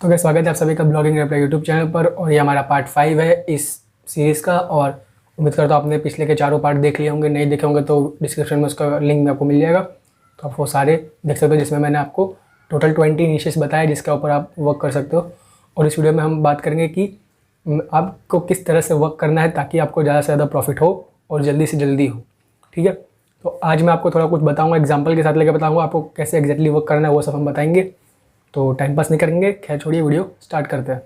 तो क्या स्वागत है आप सभी का ब्लॉगिंग अपने यूट्यूब चैनल पर। और ये हमारा पार्ट 5 है इस सीरीज़ का। और उम्मीद करता हूँ आपने पिछले के चारों पार्ट देख लिए होंगे, नहीं देखे होंगे तो डिस्क्रिप्शन में उसका लिंक में आपको मिल जाएगा, तो आप वो सारे देख सकते हो, जिसमें मैंने आपको टोटल 20 निशेस बताया जिसके ऊपर आप वर्क कर सकते हो। और इस वीडियो में हम बात करेंगे कि आपको किस तरह से वर्क करना है ताकि आपको ज़्यादा से ज़्यादा प्रॉफिट हो और जल्दी से जल्दी हो। ठीक है, तो आज मैं आपको थोड़ा कुछ बताऊँगा, एग्जाम्पल के साथ लेकर बताऊँगा आपको कैसे एग्जैक्टली वर्क करना है, वो सब हम बताएंगे। तो टाइम पास नहीं करेंगे, खैर छोड़िए, वीडियो स्टार्ट करते हैं।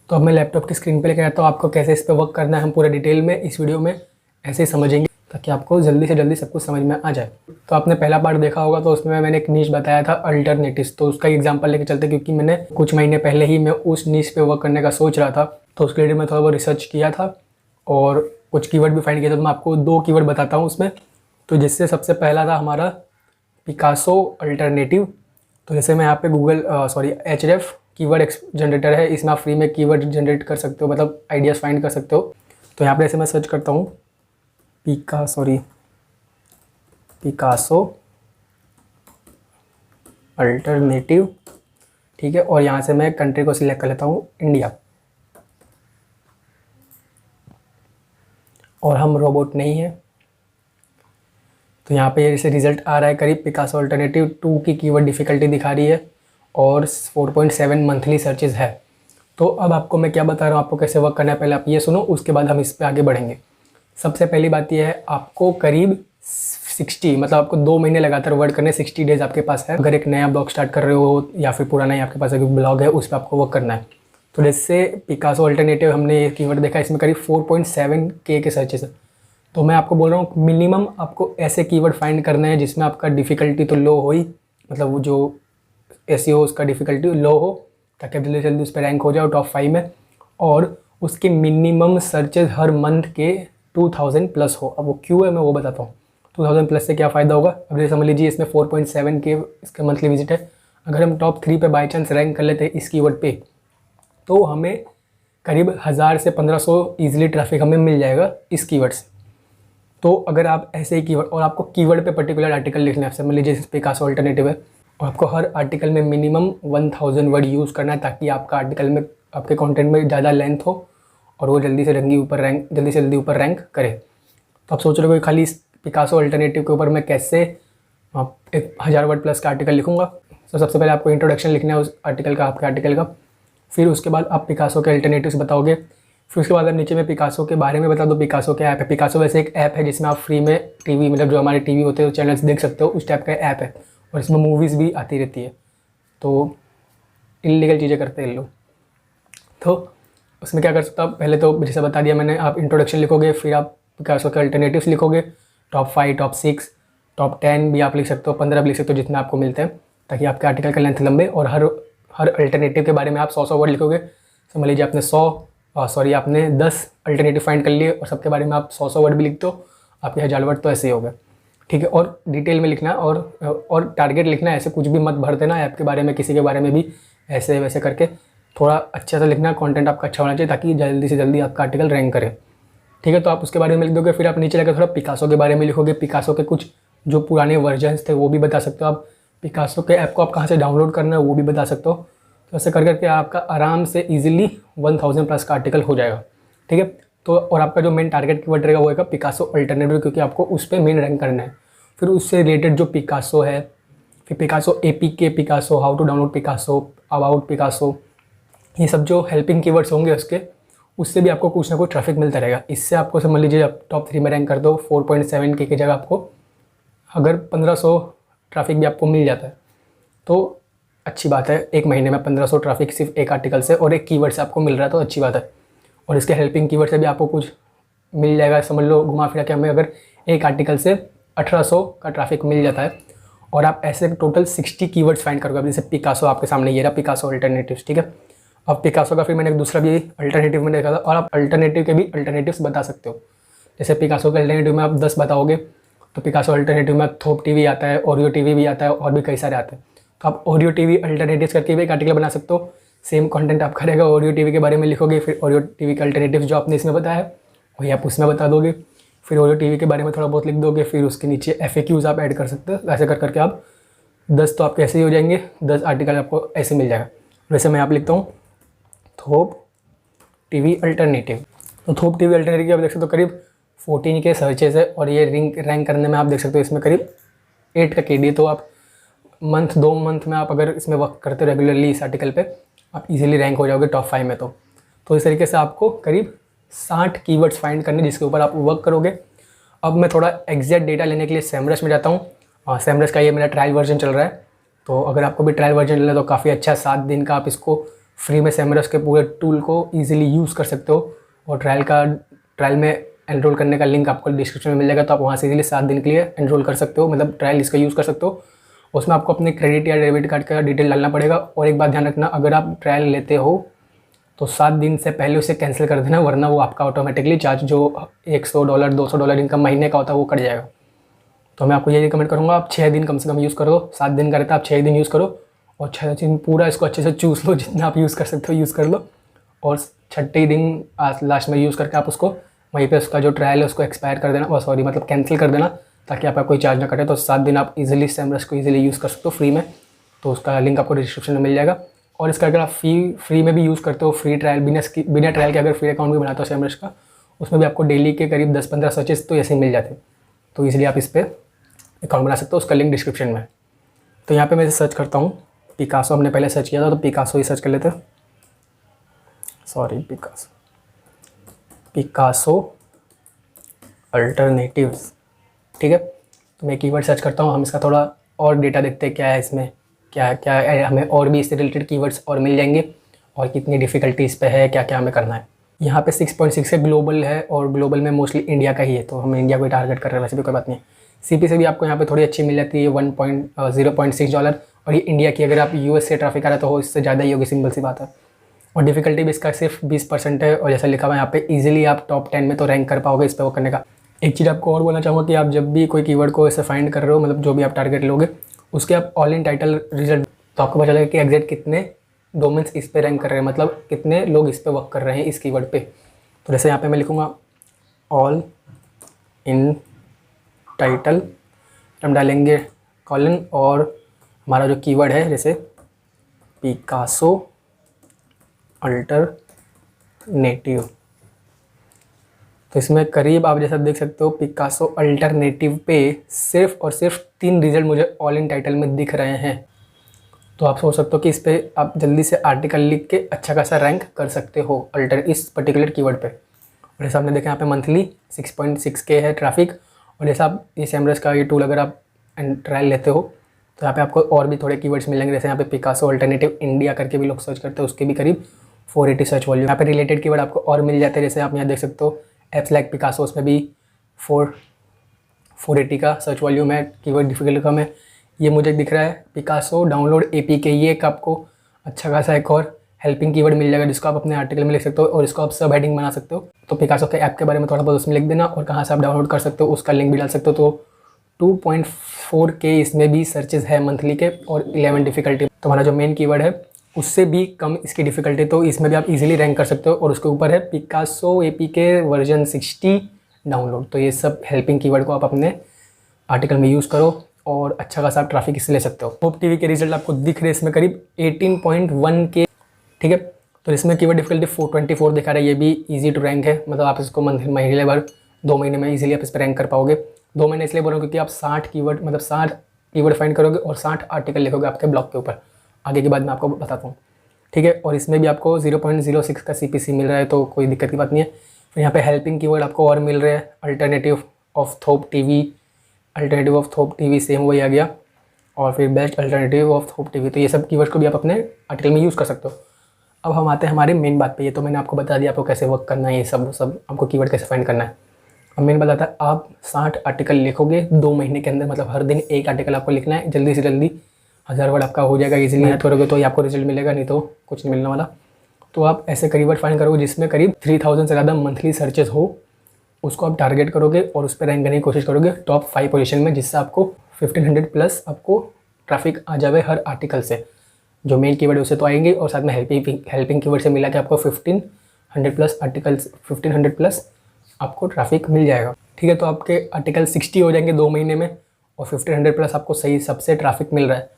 तो अब मैं लैपटॉप की स्क्रीन पे लेकर आता हूँ, आपको कैसे इस पे वर्क करना है हम पूरा डिटेल में इस वीडियो में ऐसे ही समझेंगे ताकि आपको जल्दी से जल्दी सब कुछ समझ में आ जाए। तो आपने पहला पार्ट देखा होगा, तो उसमें मैंने एक नीश बताया था अल्टरनेटिव्स, तो उसका एग्जांपल लेके चलते, क्योंकि मैंने कुछ महीने पहले ही मैं उस नीश पे वर्क करने का सोच रहा था, तो उसके लिए मैं थोड़ा बहुत रिसर्च किया था और कुछ कीवर्ड भी फाइंड किया था। तो मैं आपको 2 कीवर्ड बताता हूँ उसमें। तो जिससे सबसे पहला था हमारा पिकासो अल्टरनेटिव। तो जैसे मैं यहाँ पे Href कीवर्ड जनरेटर है, इसमें आप फ्री में कीवर्ड जनरेट कर सकते हो, मतलब आइडियाज़ फाइंड कर सकते हो। तो यहाँ पे ऐसे मैं सर्च करता हूँ पिकासो अल्टरनेटिव, ठीक है। और यहाँ से मैं कंट्री को सिलेक्ट कर लेता हूँ इंडिया, और हम रोबोट नहीं है। तो यहाँ पे जैसे रिजल्ट आ रहा है करीब पिकासो अल्टरनेटिव 2 की कीवर्ड डिफ़िकल्टी दिखा रही है और 4.7 मंथली सर्चेज है। तो अब आपको मैं क्या बता रहा हूँ, आपको कैसे वर्क करना है, पहले आप ये सुनो, उसके बाद हम इस पे आगे बढ़ेंगे। सबसे पहली बात ये है, आपको करीब 60 मतलब आपको 2 महीने लगातार वर्क करने, 60 डेज आपके पास है। अगर एक नया ब्लॉग स्टार्ट कर रहे हो या फिर पुराना ही आपके पास एक ब्लॉग है, उस पर आपको वर्क करना है। तो जैसे पिकासो अल्टरनेटिव हमने ये कीवर्ड देखा, इसमें करीब 4.7K के सर्चेज है। तो मैं आपको बोल रहा हूँ मिनिमम आपको ऐसे कीवर्ड फाइंड करना है जिसमें आपका डिफ़िकल्टी तो लो हो ही, मतलब वो जो SEO उसका डिफ़िकल्टी लो हो, ताकि आप जल्दी से जल्दी उस पर रैंक हो जाओ टॉप 5 में। और उसके मिनिमम सर्चेज हर मंथ के 2000 प्लस हो। अब वो क्यों है मैं वो बताता हूँ। 2000 प्लस से क्या फ़ायदा होगा, अब जैसे समझ लीजिए इसमें 4.7K इसका मंथली विजिट है। अगर हम टॉप 3 पे बाई चांस रैंक कर लेते हैं इस कीवर्ड पे, तो हमें करीब 1000 से 1500 ईजिली ट्रैफिक हमें मिल जाएगा इस कीवर्ड से। तो अगर आप ऐसे ही कीवर्ड, और आपको कीवर्ड पे पर्टिकुलर आर्टिकल लिखना है, समझ लीजिए पिकासो अल्टरनेटिव है, और आपको हर आर्टिकल में मिनिमम 1000 वर्ड यूज़ करना है ताकि आपका आर्टिकल में, आपके कंटेंट में ज़्यादा लेंथ हो और वो जल्दी से जल्दी ऊपर रैंक करे। तो आप सोच रहे हो कि खाली इस पिकासो अल्टरनेटिव के ऊपर मैं कैसे 1000 वर्ड प्लस का आर्टिकल लिखूँगा। तो सबसे पहले आपको इंट्रोडक्शन लिखना है उस आर्टिकल का, आपके आर्टिकल का। फिर उसके बाद आप पिकासो के अल्टरनेटिव्स बताओगे। फिर उसके बाद आप नीचे में पिकासो के बारे में बता दो, पिकासो क्या ऐप है। पिकासो वैसे एक ऐप है जिसमें आप फ्री में टीवी, मतलब जो हमारे टीवी होते हैं चैनल्स देख सकते हो, उस टाइप का ऐप है, और इसमें मूवीज़ भी आती रहती है। तो इलीगल चीज़ें करते हैं लोग। तो उसमें क्या कर सकते हो आप, पहले तो जैसे बता दिया मैंने, आप इंट्रोडक्शन लिखोगे, फिर आप पिकासो के अल्टरनेटिव्स लिखोगे, टॉप 5, टॉप 6, टॉप 10 भी आप लिख सकते हो, 15 भी लिख सकते हो, जितना आपको मिलते हैं, ताकि आपके आर्टिकल का लेंथ लंबे। और हर अल्टरनेटिव के बारे में आप 100 वर्ड लिखोगे। समझ लीजिए आपने 10 अल्टरनेटिव फाइंड कर लिए और सबके बारे में आप 100 वर्ड भी लिखते हो, आपके 1000 वर्ड तो ऐसे ही हो गए। ठीक है, और डिटेल में लिखना और टारगेट लिखना, ऐसे कुछ भी मत भर देना ऐप के बारे में, किसी के बारे में भी ऐसे वैसे करके थोड़ा अच्छा सा लिखना, कंटेंट आपका अच्छा होना चाहिए ताकि जल्दी से जल्दी आपका आर्टिकल रैंक करे। ठीक है, तो आप उसके बारे में लिख दोगे। फिर आप नीचे जाकर थोड़ा पिकासो के बारे में लिखोगे, पिकासो के कुछ जो पुराने वर्जन्स थे वो भी बता सकते हो आप, पिकासो के ऐप को आप कहाँ से डाउनलोड करना है वो भी बता सकते हो। तो ऐसे कर करके आपका आराम से ईजिली 1000 प्लस का आर्टिकल हो जाएगा। ठीक है, तो और आपका जो मेन टारगेट कीवर्ड रहेगा वो है पिकासो अल्टरनेटिव, क्योंकि आपको उस पर मेन रैंक करना है। फिर उससे रिलेटेड जो पिकासो है, फिर Picasso APK, Picasso, how to download Picasso, about Picasso, ये सब जो हेल्पिंग कीवर्ड्स होंगे उसके, उससे भी आपको कुछ ना कुछ ट्रैफिक मिलता रहेगा। इससे आपको समझ लीजिए आप टॉप 3 में रैंक कर दो, 4.7K की जगह आपको अगर 1500 ट्रैफिक भी आपको मिल जाता है तो अच्छी बात है। एक महीने में 1500 ट्रैफिक सिर्फ एक आर्टिकल से और एक कीवर्ड से आपको मिल रहा है तो अच्छी बात है। और इसके हेल्पिंग कीवर्ड से भी आपको कुछ मिल जाएगा। समझ लो घुमा फिरा के हमें अगर एक आर्टिकल से 1800 का ट्रैफिक मिल जाता है और आप ऐसे टोटल 60 कीवर्ड्स फाइंड करोगे। अब जैसे पिकासो आपके सामने ये रहा, पिकासो अल्टरनेटिव्स। ठीक है, अब पिकासो का फिर मैंने एक दूसरा भी अल्टरनेटिव में देखा था, और आप अल्टरनेटिव के भी अल्टरनेटिव्स बता सकते हो। जैसे पिकासो के अल्टरनेटिव में आप 10 बताओगे तो पिकासो अल्टरनेटिव में थोप टीवी आता है, ओरियो टीवी भी आता है, और भी कई सारे आते हैं। तो आप ओरियो टीवी अल्टरनेटिव्स करके भी एक आर्टिकल बना सकते हो। सेम कंटेंट आपका रहेगा, ओरियो टीवी के बारे में लिखोगे, फिर ओरियो टीवी के अल्टरनेटिव्स जो आपने इसमें बताया है वही आप उसमें बता दोगे। फिर ओयो टीवी के बारे में थोड़ा बहुत लिख दोगे, फिर उसके नीचे FAQs आप ऐड कर सकते हो। ऐसे कर करके आप 10 तो आपके ऐसे ही हो जाएंगे, 10 आर्टिकल आपको ऐसे मिल जाएगा। वैसे मैं यहाँ पे लिखता हूँ थोप टीवी अल्टरनेटिव। तो थोप टीवी अल्टरनेटिव की आप देख सकते हो करीब 14 के सर्चेज है, और ये रैंक करने में आप देख सकते हो इसमें करीब 8 का KD। तो आप 2 मंथ में आप अगर इसमें वर्क करते हो रेगुलरली इस आर्टिकल पे, आप इजीली रैंक हो जाओगे टॉप 5 में। तो इस तरीके से आपको करीब 60 कीवर्ड्स फाइंड करने जिसके ऊपर आप वर्क करोगे। अब मैं थोड़ा एग्जैक्ट डेटा लेने के लिए सेमरस में जाता हूँ। सेमरस का ये मेरा ट्रायल वर्जन चल रहा है, तो अगर आपको भी ट्रायल वर्जन लेना है तो काफ़ी अच्छा 7 दिन का आप इसको फ्री में सेमरस के पूरे टूल को ईजिली यूज़ कर सकते हो। और ट्रायल में एनरोल करने का लिंक आपको डिस्क्रिप्शन में मिल जाएगा, तो आप वहाँ से इजीली 7 दिन के लिए एनरोल कर सकते हो, मतलब ट्रायल इसका यूज़ कर सकते हो। उसमें आपको अपने क्रेडिट या डेबिट कार्ड का डिटेल डालना पड़ेगा। और एक बात ध्यान रखना, अगर आप ट्रायल लेते हो तो 7 दिन से पहले उसे कैंसिल कर देना, वरना वो आपका ऑटोमेटिकली चार्ज जो $100 $200 इनका महीने का होता है वो कट जाएगा। तो मैं आपको ये रिकमेंड करूँगा, आप 6 दिन कम से कम यूज़ करो। 7 दिन का रहता है, आप 6 दिन यूज़ करो, और 6 दिन पूरा इसको अच्छे से चूस लो, जितना आप यूज़ कर सकते हो यूज़ कर लो। और 6ठे दिन लास्ट में यूज़ करके आप उसको वहीं पे उसका जो ट्रायल है उसको एक्सपायर कर देना, सॉरी मतलब कैंसिल कर देना, ताकि आपका कोई चार्ज ना कटे। तो 7 दिन आप इजीली सेमरस को इजीली यूज़ कर सकते हो फ्री में। तो उसका लिंक आपको डिस्क्रिप्शन में मिल जाएगा। और इसका अगर आप फ्री में भी यूज़ करते हो, फ्री ट्रायल बिना ट्रायल के अगर फ्री अकाउंट भी बनाते हो सेमरस का, उसमें भी आपको डेली के करीब 10-15 सर्चेस तो ऐसे ही मिल जाते हैं। तो इसलिए आप इस पर अकाउंट बना सकते हो, उसका लिंक डिस्क्रिप्शन में है। तो यहाँ पे मैं सर्च करता हूँ पिकासो, हमने पहले सर्च किया था तो पिकासो ही सर्च कर लेते हैं। सॉरी, पिकासो अल्टरनेटिव्स, ठीक है। तो मैं कीवर्ड सर्च करता हूँ, हम इसका थोड़ा और डेटा देखते हैं क्या है इसमें, क्या क्या हमें और भी इससे रिलेटेड कीवर्ड्स और मिल जाएंगे, और कितनी डिफ़िकल्टी इस पे है, क्या क्या हमें करना है। यहाँ पे 6.6 है, ग्लोबल है, और ग्लोबल में मोस्टली इंडिया का ही है, तो हम इंडिया को टारगेट कर रहे हैं। वैसे भी कोई बात नहीं, CP से भी आपको यहाँ पे थोड़ी अच्छी मिल जाती है, $0.6। और ये इंडिया की, अगर आप US से ट्रैफिक आ रहा है तो इससे ज़्यादा ही होगी, सिंपल सी बात है। और डिफ़िकल्टी भी इसका सिर्फ 20% है, और जैसा लिखा हुआ है यहाँ पे ईजिली आप टॉप 10 में तो रैंक कर पाओगे इस पर वो करने का। एक चीज़ आपको और बोलना चाहूँगा कि आप जब भी कोई कीवर्ड को ऐसे फाइंड कर रहे हो, मतलब जो भी आप टारगेट लोगे, उसके आप ऑल इन टाइटल रिजल्ट, तो आपको पता चलेगा कि एग्जैक्ट कितने डोमेन्स इस पे रैंक कर रहे हैं, मतलब कितने लोग इस पे वर्क कर रहे हैं इस कीवर्ड पे। तो जैसे यहाँ पे मैं लिखूँगा ऑल इन टाइटल, हम डालेंगे कॉलन, और हमारा जो कीवर्ड है जैसे पिकासो अल्टरनेटिव, तो इसमें करीब आप जैसा देख सकते हो पिकासो अल्टरनेटिव पे सिर्फ और सिर्फ 3 रिजल्ट मुझे ऑल इन टाइटल में दिख रहे हैं। तो आप सोच सकते हो कि इस पे आप जल्दी से आर्टिकल लिख के अच्छा खासा रैंक कर सकते हो इस पर्टिकुलर कीवर्ड पे। और जैसा आपने देखा यहाँ पे मंथली 6.6K है ट्रैफिक। और जैसा आप ये सेमरस का ये टूल अगर आप ट्रायल लेते हो तो यहाँ पे आपको और भी थोड़े कीवर्ड्स मिलेंगे, जैसे यहाँ पे पिकासो अल्टरनेटिव इंडिया करके भी लोग सर्च करते हैं, उसके भी करीब 480 सर्च वॉल्यूम। यहाँ पे रिलेटेड कीवर्ड आपको और मिल जाते हैं, जैसे आप यहाँ देख सकते हो एप्स लाइक पिकासो, उसमें भी 480 का सर्च वॉल्यूम है, कीवर्ड डिफिकल्ट कम है। ये मुझे दिख रहा है पिकासो डाउनलोड APK, ये एक आपको अच्छा खासा एक और हेल्पिंग कीवर्ड मिल जाएगा जिसको आप अपने आर्टिकल में लिख सकते हो, और इसको आप सब हेडिंग बना सकते हो। तो पिकासो के ऐप के बारे में थोड़ा बहुत उसमें लिख देना, और कहाँ से आप डाउनलोड कर सकते हो उसका लिंक भी डाल सकते हो। तो 2.4K इसमें भी सर्चेज है मंथली के, और 11 डिफ़िकल्टी, तो हमारा जो मेन कीवर्ड है उससे भी कम इसकी डिफ़िकल्टी, तो इसमें भी आप इजीली रैंक कर सकते हो। और उसके ऊपर है पिकासो APK वर्जन 60 डाउनलोड। तो ये सब हेल्पिंग कीवर्ड को आप अपने आर्टिकल में यूज़ करो, और अच्छा खासा आप ट्रैफिक इससे ले सकते हो। थोप टीवी के रिजल्ट आपको दिख रहे हैं इसमें करीब 18.1K, ठीक है। तो इसमें कीवर्ड डिफिकल्टी 424 दिखा रहा है, ये भी इजी टू रैंक है, मतलब आप इसको महीने भर 2 महीने में इजीली आप इस पर रैंक कर पाओगे। 2 महीने इसलिए बोल रहा हूँ क्योंकि आप 60 कीवर्ड मतलब 60 कीवर्ड फाइंड करोगे और 60 आर्टिकल लिखोगे आपके ब्लॉग के ऊपर। आगे की बात मैं आपको बताता हूँ, ठीक है। और इसमें भी आपको 0.06 का CPC मिल रहा है, तो कोई दिक्कत की बात नहीं है। फिर यहाँ पे हेल्पिंग कीवर्ड आपको और मिल रहे हैं, अल्टरनेटिव ऑफ थोप टीवी, सेम वही आ गया। और फिर बेस्ट अल्टरनेटिव ऑफ थोप टीवी, तो ये सब कीवर्ड को भी आप अपने आर्टिकल में यूज़ कर सकते हो। अब हम आते हैं हमारे मेन बात पे। ये तो मैंने आपको बता दिया आपको कैसे वर्क करना है, ये सब आपको कीवर्ड कैसे फाइंड करना है। अब मेन बात आता है, आप 60 आर्टिकल लिखोगे 2 महीने के अंदर, मतलब हर दिन एक आर्टिकल आपको लिखना है, जल्दी से जल्दी 1000 वर्ड आपका हो जाएगा। इजीली याद करोगे तो ही आपको रिजल्ट मिलेगा, नहीं तो कुछ नहीं मिलने वाला। तो आप ऐसे कीवर्ड फाइंड करोगे जिसमें करीब 3000 से ज़्यादा मंथली सर्चेज हो, उसको आप टारगेट करोगे और उस पर रैंक करने की कोशिश करोगे टॉप 5 पोजीशन में, जिससे आपको 1500 प्लस आपको ट्रैफिक आ जाए हर आर्टिकल से। जो मेन कीवर्ड है उसे तो आएंगे, और साथ में हेल्पिंग कीवर्ड से मिला के आपको 1500 प्लस आर्टिकल्स, 1500 प्लस आपको ट्रैफिक मिल जाएगा। ठीक है, तो आपके आर्टिकल 60 हो जाएंगे 2 महीने में और 1500 प्लस आपको सही सबसे ट्रैफिक मिल रहा है।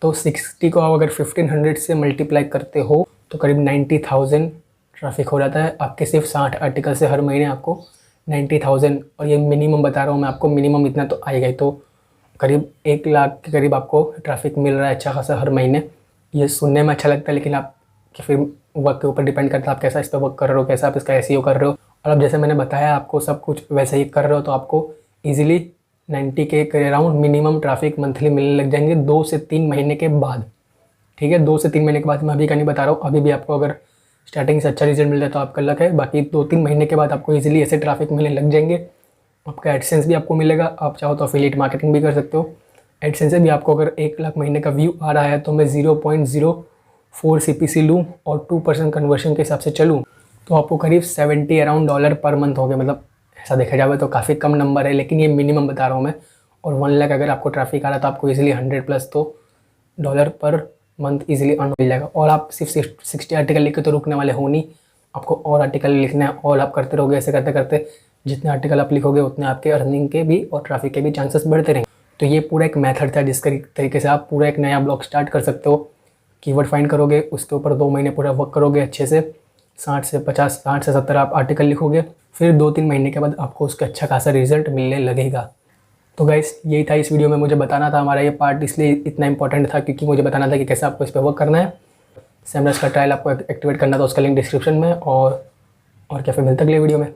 तो 60 को आप अगर 1500 से मल्टीप्लाई करते हो तो करीब 90,000 ट्रैफिक हो जाता है आपके सिर्फ 60 आर्टिकल से हर महीने आपको 90,000। और ये मिनिमम बता रहा हूँ मैं आपको, मिनिमम इतना तो आएगा ही। तो करीब 1 लाख के करीब आपको ट्रैफिक मिल रहा है अच्छा खासा हर महीने। ये सुनने में अच्छा लगता है, लेकिन आप कि फिर वर्क के ऊपर डिपेंड करता है आप कैसा इस पर वर्क कर रहे हो, कैसा आप इसका एसईओ कर रहे हो। और अब जैसे मैंने बताया आपको सब कुछ वैसे ही कर रहे हो तो आपको ईजिली 90K के अराउंड मिनिमम ट्रैफिक मंथली मिलने लग जाएंगे 2 से 3 महीने के बाद। ठीक है, 2 से 3 महीने के बाद मैं अभी का नहीं बता रहा हूँ, अभी भी आपको अगर स्टार्टिंग से अच्छा रिजल्ट मिल रहा है तो आपका लक है। बाकी 2-3 महीने के बाद आपको ईजिली ऐसे ट्रैफिक मिलने लग जाएंगे। आपका एडसेंस भी आपको मिलेगा, आप चाहो तो अफिलिएट मार्केटिंग भी कर सकते हो। एडसेंस से भी आपको अगर 1 लाख महीने का व्यू आ रहा है तो मैं 0.04 CPC लूँ और 2% कन्वर्शन के हिसाब से चलूँ तो आपको करीब $70 अराउंड पर मंथ हो गए। मतलब ऐसा देखा जाए तो काफ़ी कम नंबर है, लेकिन ये मिनिमम बता रहा हूँ मैं। और 1 लाख अगर आपको ट्रैफिक आ रहा है तो आपको ईजिली 100 प्लस तो डॉलर पर मंथ ईजिली अर्न मिल जाएगा। और आप सिर्फ 60 आर्टिकल लिख के तो रुकने वाले हो नहीं, आपको और आर्टिकल लिखना है और आप करते रहोगे। ऐसे करते करते जितने आर्टिकल आप लिखोगे उतने आपके अर्निंग के भी और ट्रैफिक के भी चांसेस बढ़ते रहेंगे। तो ये पूरा एक मेथड था जिसके तरीके से आप पूरा एक नया ब्लॉग स्टार्ट कर सकते हो। कीवर्ड फाइंड करोगे, उसके ऊपर 2 महीने पूरा वर्क करोगे अच्छे से, 60 से 50, 60 से 70 आप आर्टिकल लिखोगे, फिर 2-3 महीने के बाद आपको उसका अच्छा खासा रिजल्ट मिलने लगेगा। तो गाइस यही था इस वीडियो में मुझे बताना था। हमारा ये पार्ट इसलिए इतना इंपॉर्टेंट था क्योंकि मुझे बताना था कि कैसे आपको इस पर वर्क करना है। सेमरस का ट्रायल आपको एक्टिवेट करना था, उसका लिंक डिस्क्रिप्शन में। और क्या, फिर मिलते अगले वीडियो में।